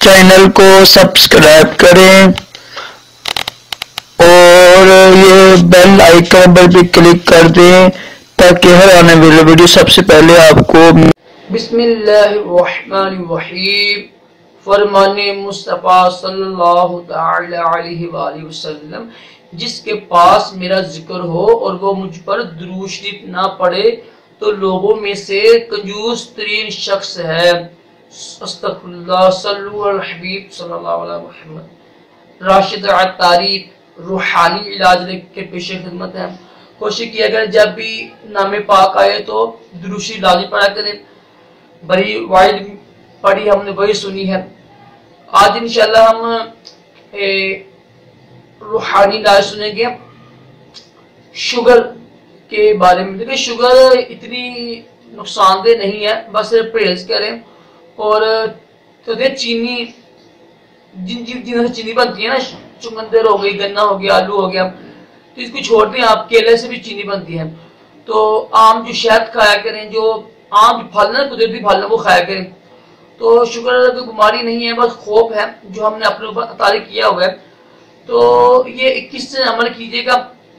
Channel को subscribe करें और ये बेल आइकन पर भी क्लिक कर दें ताकि हर आने वाली वीडियो सबसे पहले आपको। बिस्मिल्लाहिर्रहमानिर्रहीम। फरमाने मुस्तफ़ा सल्लल्लाहु तआला अलैहि वसल्लम, जिसके पास मेरा जिक्र हो और वो मुझ पर दुरूद शरीफ ना पढ़े तो लोगों में से कंजूस तरीन शख्स है। अस्तगफिरुल्लाह, सल्लु अला हबीब सल्लल्लाहु अलैहि मुहम्मद। राशिद तारीख रूहानी इलाज के पेशे खिदमत है। कोशिश किया करें जब भी नामे पाक आए तो दुरूद शरीफ लाज़िम पढ़ा करें। बड़ी वाइड पढ़ी हमने, वही सुनी है। आज इंशाल्लाह हम रूहानी इलाज सुनेंगे शुगर के बारे में। देखिए, शुगर इतनी नुकसानदेह नहीं है, बस परहेज करें। और तो चीनी, जिन से चीनी बनती है ना, चुकंदर हो गई, गन्ना हो गया, आलू हो गया, तो इसको छोड़ दें। आप केले से भी चीनी बनती है। तो आम जो शहद खाया करें, जो आम फल ना, कुदरती फल वो खाया करें। तो शुगर कोई बीमारी नहीं है, बस खौफ है जो हमने अपने ऊपर तारी किया हुआ है। तो ये 21 दिन अमल कीजिएगा।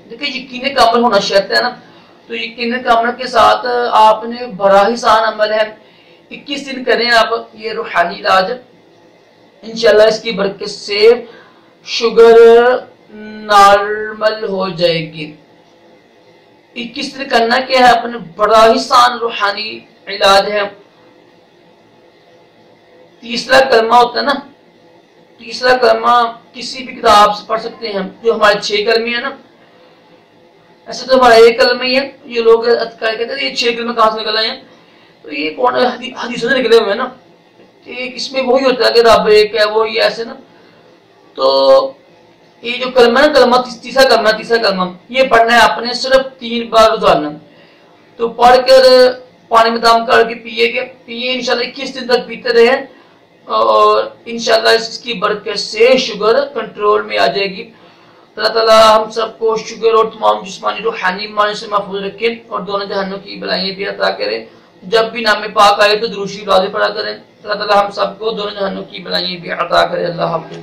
देखिए, यकीन का अमल होना शर्त है ना, तो यकीन का अमल के साथ आपने बड़ा ही आसान अमल है। 21 दिन करें आप ये रूहानी इलाज, इंशाल्लाह इसकी बरकत से शुगर नॉर्मल हो जाएगी। 21 दिन करना क्या है, अपने बड़ा ही आसान रूहानी इलाज है। तीसरा कलमा होता है ना, तीसरा कलमा किसी भी किताब से पढ़ सकते हैं। जो हमारे 6 कलमे है ना, ऐसे तो हमारा 1 कलमा ही है। ये लोग कहते हैं ये 6 कलमे कहां से निकल आए हैं, तो ये कौन हदीसों से निकले हुए हैं ना। इसमें वही होता है कि रब एक है, वो ये ऐसे ना। तो ये जो कलमा है ना, कलमा तीसरा कलमा ये पढ़ना है आपने सिर्फ 3 बार रोजाना। तो पढ़कर पानी में दम करके पिए इंशाल्लाह 21 दिन तक पीते रहे और इंशाल्लाह इसकी बरकत से शुगर कंट्रोल में आ जाएगी। अल्लाह ताला हम सबको शुगर और तमाम जिस्मानी रूहानी बीमारियों से महफूज रखे और दोनों जहानों की भलाइयां भी अता करे। जब भी नामे पाक आए तो दुरूद शरीफ लाज़िम पढ़ा करें। अल्लाह ताला हम सबको दोनों जहानों की भलाइयां भी अता करे। अल्लाह हाफ़िज़।